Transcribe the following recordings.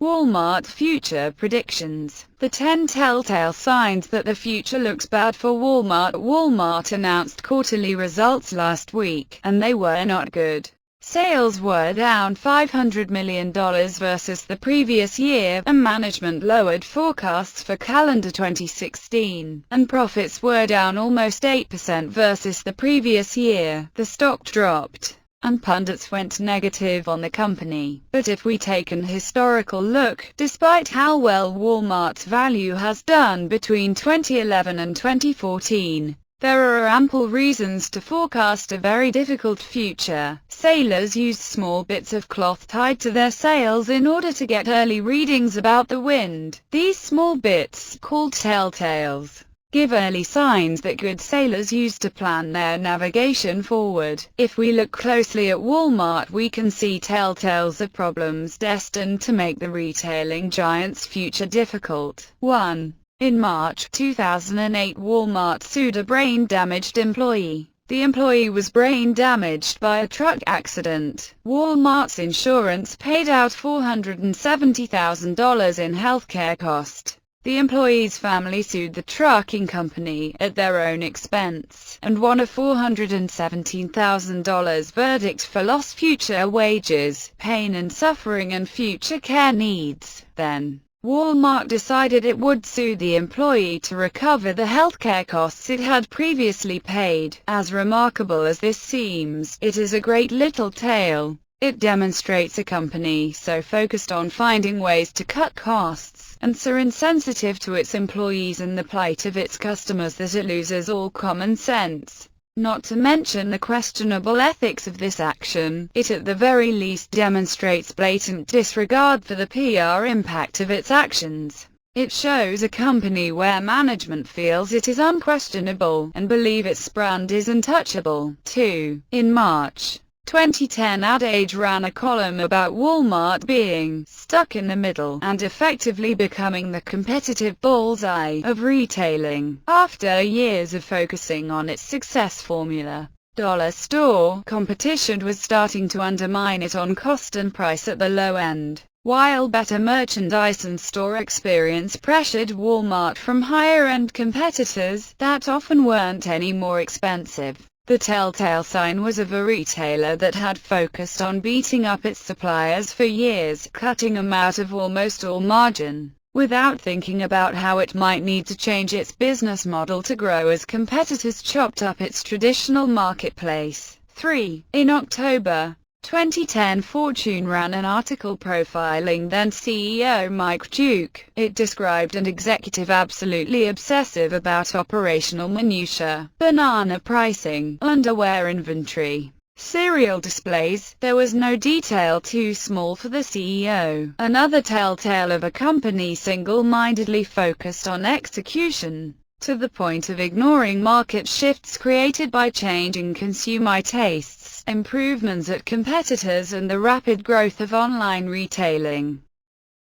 Walmart future predictions. The 10 telltale signs that the future looks bad for Walmart. Walmart announced quarterly results last week, and they were not good. Sales were down $500 million versus the previous year, and management lowered forecasts for calendar 2016, and profits were down almost 8% versus the previous year. The stock dropped, and pundits went negative on the company. But if we take an historical look, despite how well Walmart's value has done between 2011 and 2014, there are ample reasons to forecast a very difficult future. Sailors used small bits of cloth tied to their sails in order to get early readings about the wind. These small bits, called telltales, give early signs that good sailors use to plan their navigation forward. If we look closely at Walmart, we can see telltales of problems destined to make the retailing giant's future difficult. 1. In March 2008, Walmart sued a brain-damaged employee. The employee was brain-damaged by a truck accident. Walmart's insurance paid out $470,000 in healthcare cost. The employee's family sued the trucking company at their own expense, and won a $417,000 verdict for lost future wages, pain and suffering, and future care needs. Then, Walmart decided it would sue the employee to recover the healthcare costs it had previously paid. As remarkable as this seems, it is a great little tale. It demonstrates a company so focused on finding ways to cut costs, and so insensitive to its employees and the plight of its customers, that it loses all common sense. Not to mention the questionable ethics of this action, it at the very least demonstrates blatant disregard for the PR impact of its actions. It shows a company where management feels it is unquestionable, and believe its brand is untouchable. 2. In March 2010, Ad Age ran a column about Walmart being stuck in the middle and effectively becoming the competitive bullseye of retailing, after years of focusing on its success formula. Dollar store competition was starting to undermine it on cost and price at the low end, while better merchandise and store experience pressured Walmart from higher-end competitors that often weren't any more expensive. The telltale sign was of a retailer that had focused on beating up its suppliers for years, cutting them out of almost all margin, without thinking about how it might need to change its business model to grow as competitors chopped up its traditional marketplace. 3. In October 2010, Fortune ran an article profiling then CEO Mike Duke. It described an executive absolutely obsessive about operational minutiae, banana pricing, underwear inventory, cereal displays. There was no detail too small for the CEO. Another telltale of a company single-mindedly focused on execution, to the point of ignoring market shifts created by changing consumer tastes, improvements at competitors, and the rapid growth of online retailing.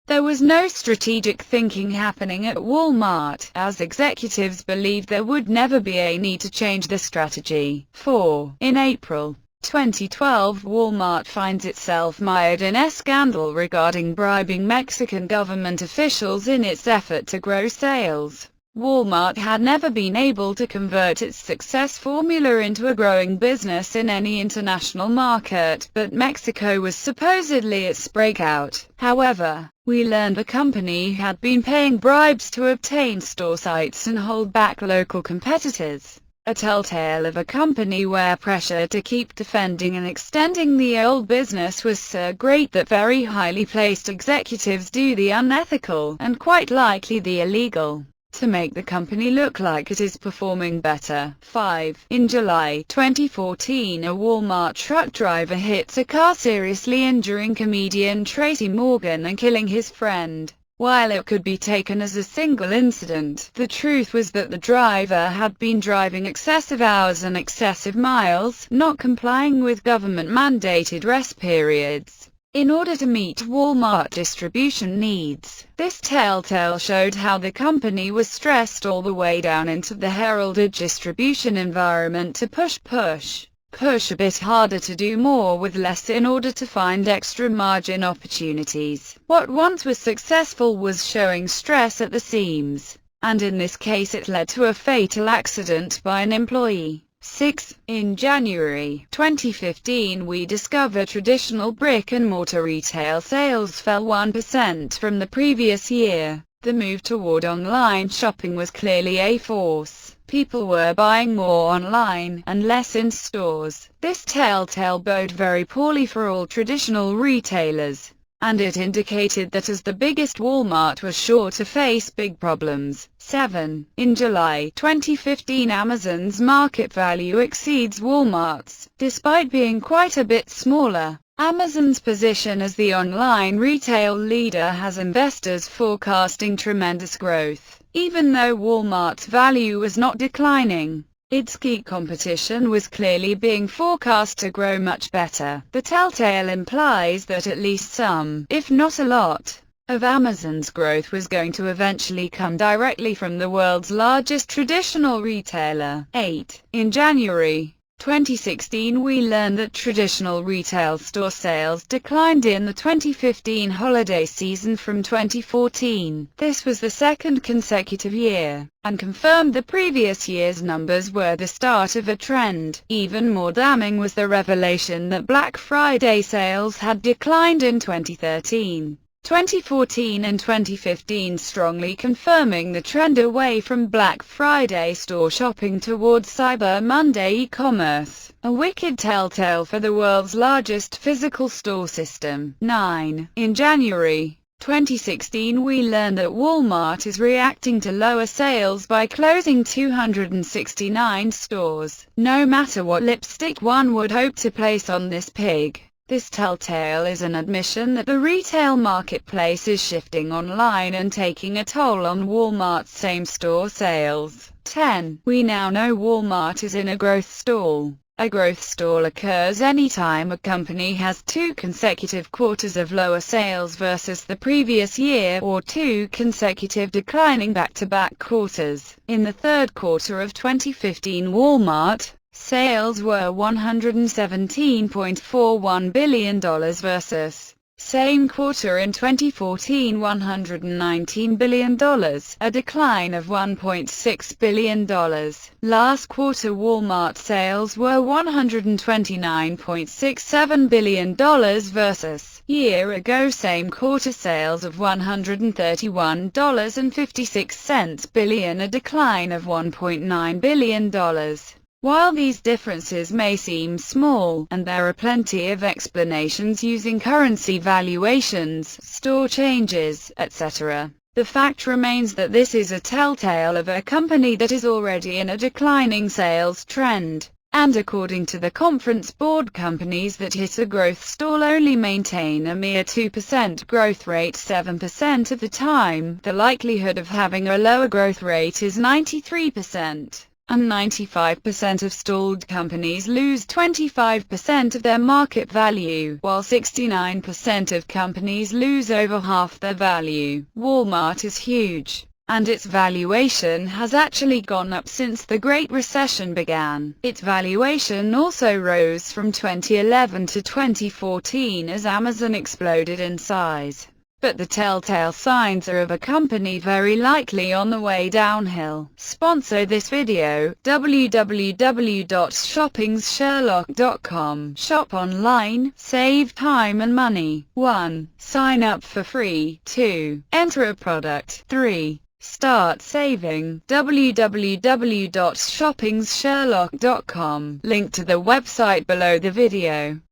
There was no strategic thinking happening at Walmart, as executives believed there would never be a need to change the strategy. 4. In April 2012, Walmart finds itself mired in a scandal regarding bribing Mexican government officials in its effort to grow sales. Walmart had never been able to convert its success formula into a growing business in any international market, but Mexico was supposedly its breakout. However, we learned the company had been paying bribes to obtain store sites and hold back local competitors. A telltale of a company where pressure to keep defending and extending the old business was so great that very highly placed executives do the unethical, and quite likely the illegal, to make the company look like it is performing better. 5. In July 2014, a Walmart truck driver hits a car, seriously injuring comedian Tracy Morgan and killing his friend. While it could be taken as a single incident, the truth was that the driver had been driving excessive hours and excessive miles, not complying with government-mandated rest periods, in order to meet Walmart distribution needs. This telltale showed how the company was stressed all the way down into the heralded distribution environment to push push a bit harder to do more with less in order to find extra margin opportunities. What once was successful was showing stress at the seams, and in this case it led to a fatal accident by an employee. 6. In January 2015 we discover traditional brick-and-mortar retail sales fell 1% from the previous year. The move toward online shopping was clearly a force. People were buying more online and less in stores. This telltale bode very poorly for all traditional retailers, and it indicated that as the biggest Walmart was sure to face big problems. 7. In July 2015 Amazon's market value exceeds Walmart's. Despite being quite a bit smaller, Amazon's position as the online retail leader has investors forecasting tremendous growth. Even though Walmart's value was not declining, its key competition was clearly being forecast to grow much better. The telltale implies that at least some, if not a lot, of Amazon's growth was going to eventually come directly from the world's largest traditional retailer. 8. In January 2016 we learned that traditional retail store sales declined in the 2015 holiday season from 2014. This was the second consecutive year, and confirmed the previous year's numbers were the start of a trend. Even more damning was the revelation that Black Friday sales had declined in 2013. 2014 and 2015, strongly confirming the trend away from Black Friday store shopping towards Cybermonday e-commerce, a wicked telltale for the world's largest physical store system. 9. In January 2016 we learned that Walmart is reacting to lower sales by closing 269 stores. No matter what lipstick one would hope to place on this pig, this telltale is an admission that the retail marketplace is shifting online and taking a toll on Walmart's same-store sales. 10. We now know Walmart is in a growth stall. A growth stall occurs anytime a company has 2 consecutive quarters of lower sales versus the previous year, or 2 consecutive declining back-to-back quarters. In the third quarter of 2015, Walmart sales were $117.41 billion versus same quarter in 2014 $119 billion, a decline of $1.6 billion. Last quarter Walmart sales were $129.67 billion versus year ago same quarter sales of $131.56 billion, a decline of $1.9 billion. While these differences may seem small, and there are plenty of explanations using currency valuations, store changes, etc., the fact remains that this is a telltale of a company that is already in a declining sales trend. And according to the conference board, companies that hit a growth stall only maintain a mere 2% growth rate 7% of the time. The likelihood of having a lower growth rate is 93%. And 95% of stalled companies lose 25% of their market value, while 69% of companies lose over half their value. Walmart is huge, and its valuation has actually gone up since the Great Recession began. Its valuation also rose from 2011 to 2014 as Amazon exploded in size. But the telltale signs are of a company very likely on the way downhill. Sponsor this video: www.shoppingsherlock.com. Shop online, save time and money. 1. Sign up for free. 2. Enter a product. 3. Start saving. www.shoppingsherlock.com. Link to the website below the video.